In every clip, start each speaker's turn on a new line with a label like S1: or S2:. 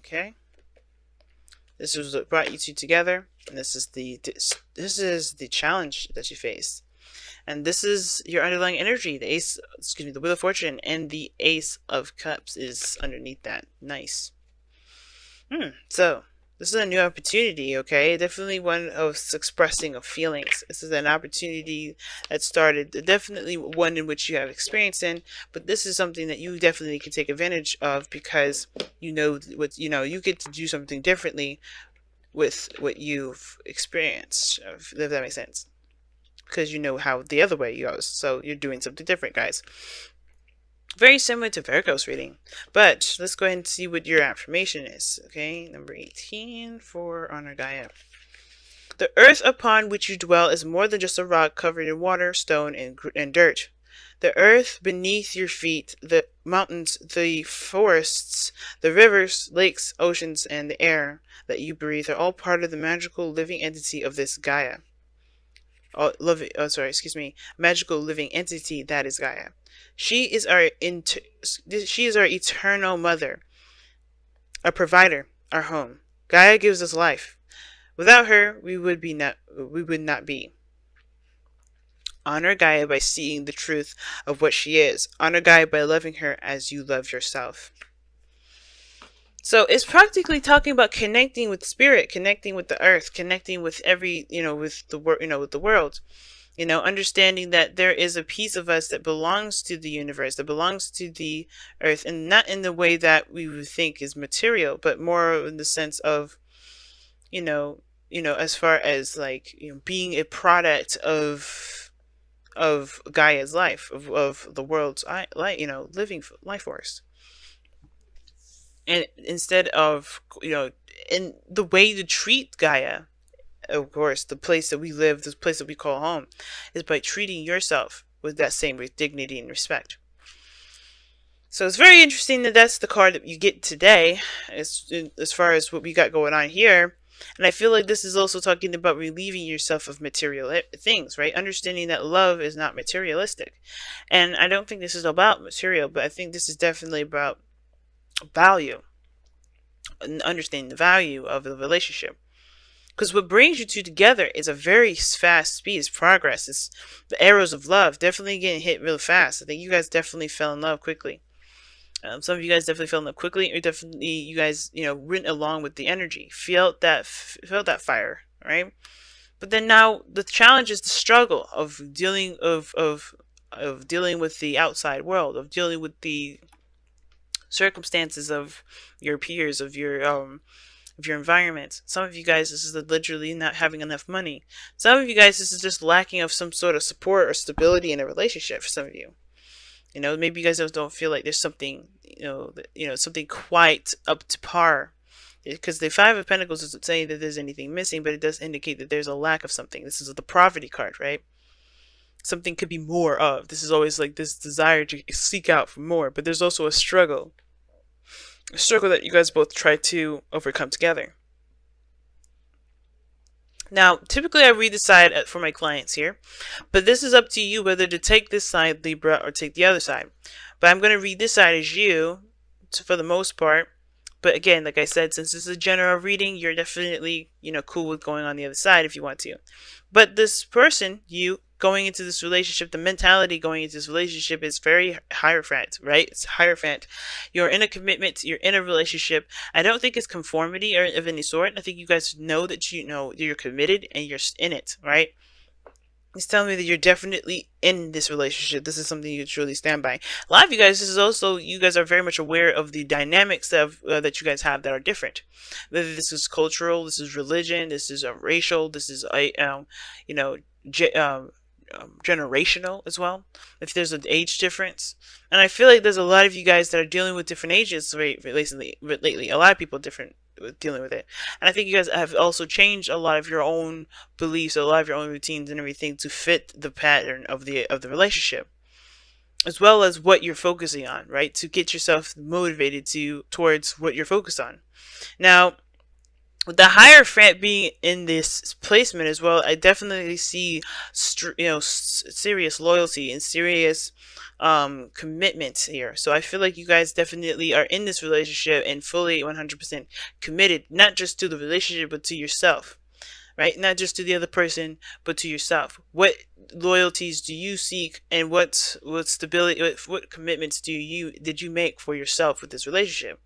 S1: Okay, this is what brought you two together, and this is the challenge that you face, and this is your underlying energy. The ace, excuse me, the Wheel of Fortune, and the Ace of Cups is underneath that. Nice. So this is a new opportunity, okay? Definitely one of expressing of feelings. This is an opportunity that started, definitely one in which you have experience in, but this is something that you definitely can take advantage of because you know what, you get to do something differently with what you've experienced, if that makes sense. Because you know how the other way goes, so you're doing something different, guys. Very similar to Virgo's reading. But let's go ahead and see what your affirmation is. Okay, number 18 for Honor Gaia. The earth upon which you dwell is more than just a rock covered in water, stone, and dirt. The earth beneath your feet, the mountains, the forests, the rivers, lakes, oceans, and the air that you breathe are all part of the magical living entity of this Gaia. Magical living entity that is Gaia. She is our eternal mother, our provider, our home. Gaia gives us life. Without her, we would not be. Honor Gaia by seeing the truth of what she is. Honor Gaia by loving her as you love yourself. So it's practically talking about connecting with spirit, connecting with the earth, connecting with with the world. Understanding that there is a piece of us that belongs to the universe, that belongs to the earth, and not in the way that we would think is material, but more in the sense of, as far as like, being a product of Gaia's life, of the world's living life force. And instead of, in the way to treat Gaia, of course, the place that we live, this place that we call home, is by treating yourself with that same dignity and respect. So it's very interesting that that's the card that you get today, as far as what we got going on here. And I feel like this is also talking about relieving yourself of material things, right? Understanding that love is not materialistic. And I don't think this is about material, but I think this is definitely about value, and understanding the value of the relationship. Because what brings you two together is a very fast speed. It's progress. It's the arrows of love definitely getting hit real fast. I think you guys definitely fell in love quickly. Some of you guys definitely fell in love quickly, or definitely you guys, went along with the energy, felt that fire, right? But then now the challenge is the struggle of dealing dealing with the outside world, of dealing with the circumstances of your peers, of your environment. Some of you guys, this is literally not having enough money. Some of you guys, this is just lacking of some sort of support or stability in a relationship. For some of you, maybe you guys don't feel like there's something, something quite up to par. Because the Five of Pentacles doesn't say that there's anything missing, but it does indicate that there's a lack of something. This is the poverty card, right? Something could be more of. This is always like this desire to seek out for more, but there's also a struggle. A struggle that you guys both try to overcome together. Now, typically I read the side for my clients here, but this is up to you whether to take this side, Libra, or take the other side. But I'm going to read this side as you, for the most part. But again, like I said, since this is a general reading, you're definitely, cool with going on the other side if you want to. But this person, you, going into this relationship, the mentality going into this relationship is very Hierophant, right? It's Hierophant. You're in a commitment, you're in a relationship. I don't think it's conformity or of any sort. I think you guys know that you're committed and you're in it, right? It's telling me that you're definitely in this relationship. This is something you truly stand by. A lot of you guys, this is also, you guys are very much aware of the dynamics of that you guys have that are different. Whether this is cultural, this is religion, this is racial, this is generational as well, if there's an age difference. And I feel like there's a lot of you guys that are dealing with different ages lately. A lot of people different dealing with it, and I think you guys have also changed a lot of your own beliefs, a lot of your own routines and everything to fit the pattern of the relationship, as well as what you're focusing on, right? To get yourself motivated towards what you're focused on. Now, With the Hierophant being in this placement as well, I definitely see, serious loyalty and serious commitment here. So I feel like you guys definitely are in this relationship and fully 100% committed, not just to the relationship, but to yourself, right? Not just to the other person, but to yourself. What loyalties do you seek, and what stability, what commitments did you make for yourself with this relationship?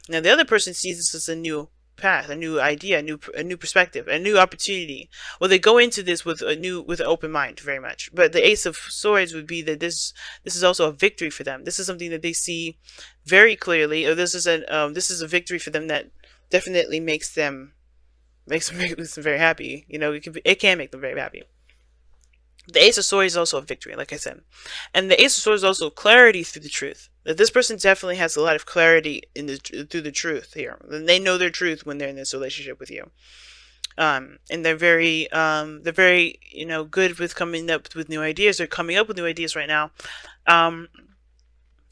S1: Now the other person sees this as a new path, a new idea, a new perspective, a new opportunity. Well, they go into this with an open mind, very much. But the Ace of Swords would be that this is also a victory for them. This is something that they see very clearly, or this is a victory for them that definitely makes them very happy. It can make them very happy. The Ace of Swords is also a victory, like I said. And the Ace of Swords is also clarity through the truth. That this person definitely has a lot of clarity through the truth here. And they know their truth when they're in this relationship with you. And they're very good with coming up with new ideas. They're coming up with new ideas right now.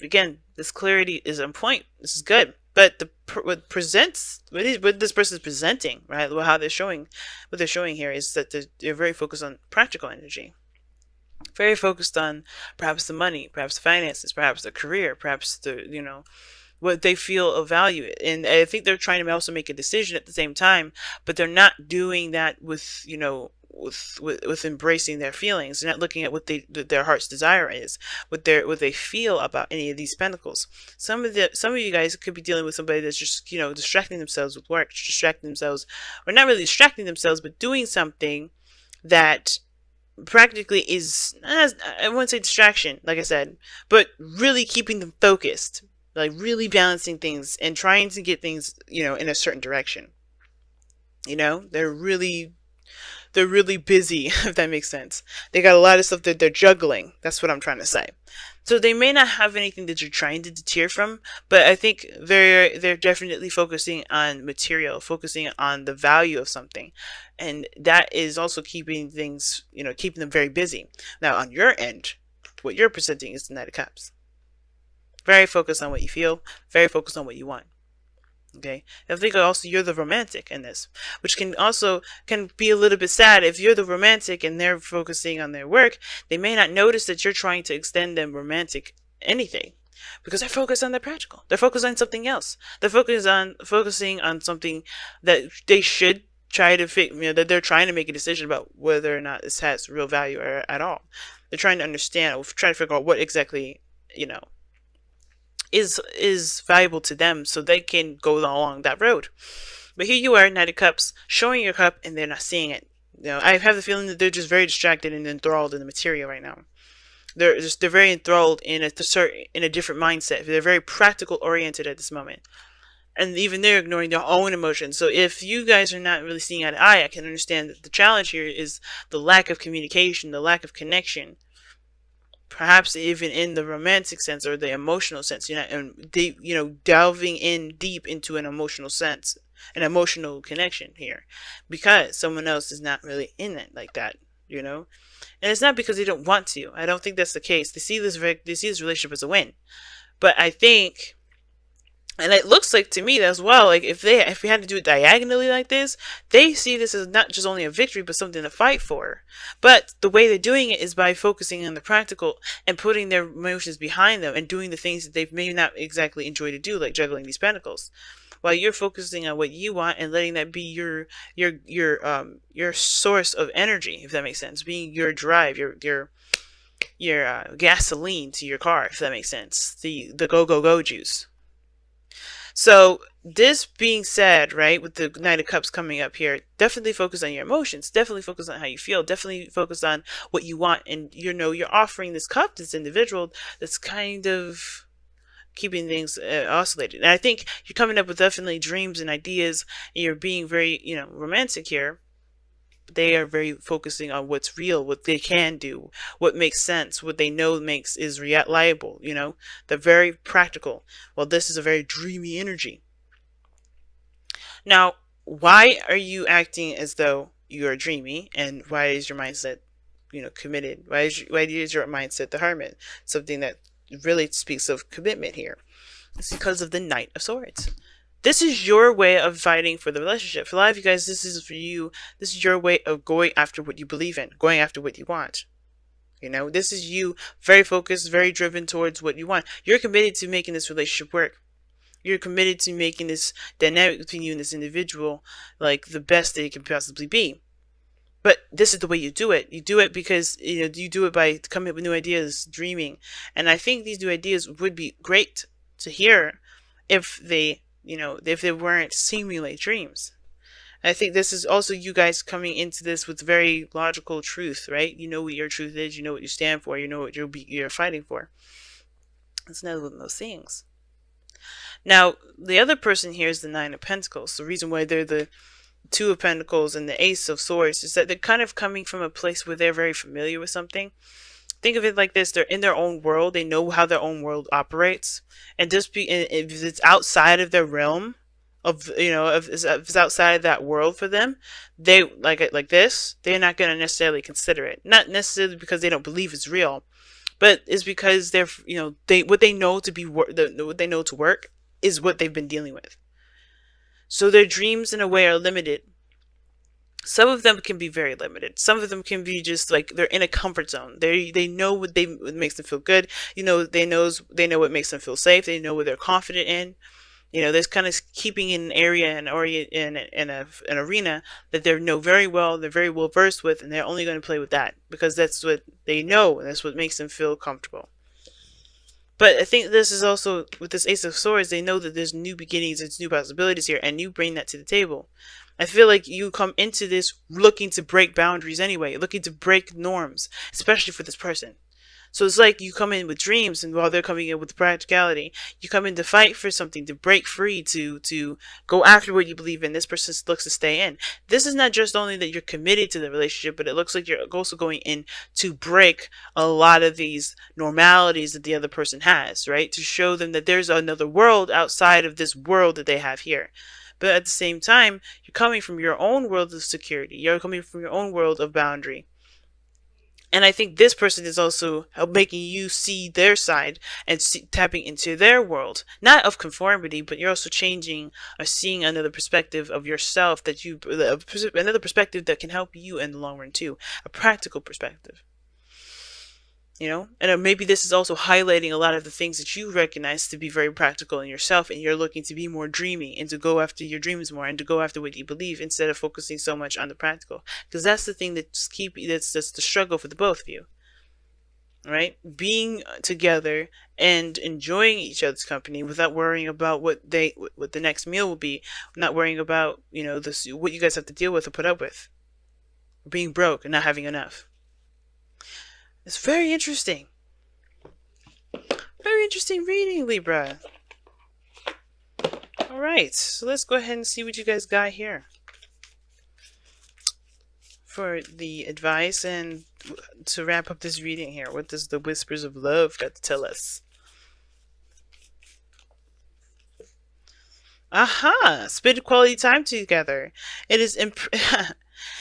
S1: Again, this clarity is on point. This is good. But what this person is presenting, right? How they're showing, what they're showing here is that they're very focused on practical energy. Very focused on perhaps the money, perhaps the finances, perhaps the career, perhaps what they of value. And I think they're trying to also make a decision at the same time, but they're not doing that with with embracing their feelings. They're not looking at what their heart's desire is, what they feel about any of these pentacles. Some of you guys could be dealing with somebody that's just distracting themselves with work, distracting themselves, or not really distracting themselves, but doing something that practically is, I wouldn't say distraction, like I said, but really keeping them focused, like really balancing things and trying to get things in a certain direction. They're really busy, if that makes sense. They got a lot of stuff that they're juggling. That's what I'm trying to say. So they may not have anything that you're trying to deter from, but I think they're definitely focusing on material, focusing on the value of something. And that is also keeping things, keeping them very busy. Now on your end, what you're presenting is the Knight of Cups. Very focused on what you feel, very focused on what you want. Okay, I think also you're the romantic in this, which can be a little bit sad. If you're the romantic and they're focusing on their work, they may not notice that you're trying to extend them romantic anything, because they're focused on the practical. They're focused on something else. They're focusing on something that they should try to that they're trying to make a decision about whether or not this has real value at all. They're trying to understand, or trying to figure out what exactly is valuable to them, so they can go along that road. But here you are, Knight of Cups, showing your cup, and they're not seeing it. I have the feeling that they're just very distracted and enthralled in the material right now. They're very enthralled in a different mindset. They're very practical oriented at this moment, and even they're ignoring their own emotions. So if you guys are not really seeing eye to eye, I can understand that the challenge here is the lack of communication, the lack of connection. Perhaps even in the romantic sense or the emotional sense, and delving in deep into an emotional sense, an emotional connection here, because someone else is not really in it like that, and it's not because they don't want to. I don't think that's the case. They see this relationship as a win, but I think, and it looks like to me as well, like if we had to do it diagonally like this, they see this as not just only a victory, but something to fight for. But the way they're doing it is by focusing on the practical and putting their emotions behind them and doing the things that they may not exactly enjoy to do, like juggling these pentacles. While you're focusing on what you want and letting that be your source of energy, if that makes sense, being your drive, your gasoline to your car, if that makes sense, the go juice. So this being said, right, with the Knight of Cups coming up here, definitely focus on your emotions, definitely focus on how you feel, definitely focus on what you want. And you're offering this cup, this individual that's kind of keeping things oscillated. And I think you're coming up with definitely dreams and ideas, and you're being very romantic here. They are very focusing on what's real, what they can do, what makes sense, what they know is reliable. They're very practical. Well, this is a very dreamy energy. Now, why are you acting as though you are dreamy, and why is your mindset, committed? Why is your mindset the Hermit? Something that really speaks of commitment here. It's because of the Knight of Swords. This is your way of fighting for the relationship. For a lot of you guys, this is for you. This is your way of going after what you believe in, going after what you want. You know, this is you very focused, very driven towards what you want. You're committed to making this relationship work. You're committed to making this dynamic between you and this individual like the best that it can possibly be. But this is the way you do it. You do it because, you do it by coming up with new ideas, dreaming. And I think these new ideas would be great to hear if if they weren't seemingly dreams. I think this is also you guys coming into this with very logical truth, right? You know what your truth is, you know what you stand for, you know what you're fighting for. It's another one of those things. Now, the other person here is the Nine of Pentacles. The reason why they're the Two of Pentacles and the Ace of Swords is that they're kind of coming from a place where they're very familiar with something. Think of it like this: they're in their own world. They know how their own world operates, and if it's outside of their realm, if it's outside of that world for them, they like this. They're not going to necessarily consider it. Not necessarily because they don't believe it's real, but it's because they're what they know to be what they know to work is what they've been dealing with. So their dreams in a way are limited. Some of them can be very limited. Some of them can be just like they're in a comfort zone. They know what makes them feel good. They know what makes them feel safe. They know what they're confident in. They're kind of keeping in an area and in an arena that they know very well. They're very well versed with, and they're only going to play with that because that's what they know and that's what makes them feel comfortable. But I think this is also, with this Ace of Swords, they know that there's new beginnings, there's new possibilities here, and you bring that to the table. I feel like you come into this looking to break boundaries anyway, looking to break norms, especially for this person. So it's like you come in with dreams, and while they're coming in with practicality, you come in to fight for something, to break free, to go after what you believe in. This person looks to stay in. This is not just only that you're committed to the relationship, but it looks like you're also going in to break a lot of these normalities that the other person has, right? To show them that there's another world outside of this world that they have here. But at the same time, you're coming from your own world of security. You're coming from your own world of boundary. And I think this person is also making you see their side and tapping into their world, not of conformity, but you're also changing or seeing another perspective of yourself another perspective that can help you in the long run too, a practical perspective. And maybe this is also highlighting a lot of the things that you recognize to be very practical in yourself, and you're looking to be more dreamy and to go after your dreams more and to go after what you believe instead of focusing so much on the practical, because that's the thing that's the struggle for the both of you, right? Being together and enjoying each other's company without worrying about what the next meal will be, not worrying about what you guys have to deal with or put up with, being broke and not having enough. It's very interesting. Very interesting reading, Libra. Alright, so let's go ahead and see what you guys got here for the advice and to wrap up this reading here. What does the Whispers of Love got to tell us? Aha! Spend quality time together. It is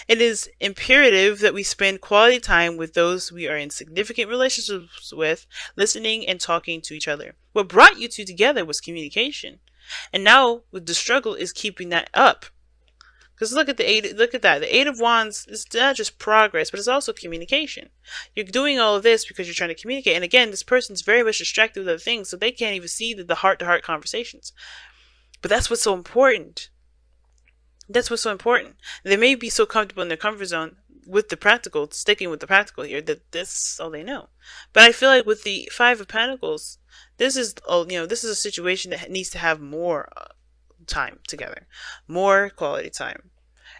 S1: It is imperative that we spend quality time with those we are in significant relationships with, listening and talking to each other. What brought you two together was communication. And now the struggle is keeping that up. Because look at that. The Eight of Wands is not just progress, but it's also communication. You're doing all of this because you're trying to communicate. And again, this person's very much distracted with other things, so they can't even see the heart-to-heart conversations. But that's what's so important. That's what's so important. They may be so comfortable in their comfort zone with the practical, sticking with the practical here, that this is all they know. But I feel like with the Five of Pentacles, this is a situation that needs to have more time together, more quality time,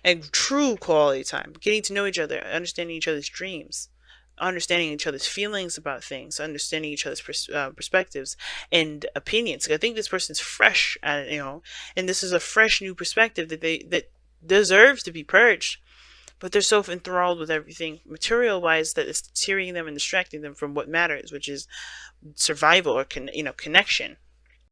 S1: and true quality time, getting to know each other, understanding each other's dreams, understanding each other's feelings about things, understanding each other's perspectives and opinions. I think this person's fresh, and this is a fresh new perspective that deserves to be purged, but they're so enthralled with everything material-wise that it's tearing them and distracting them from what matters, which is survival or connection.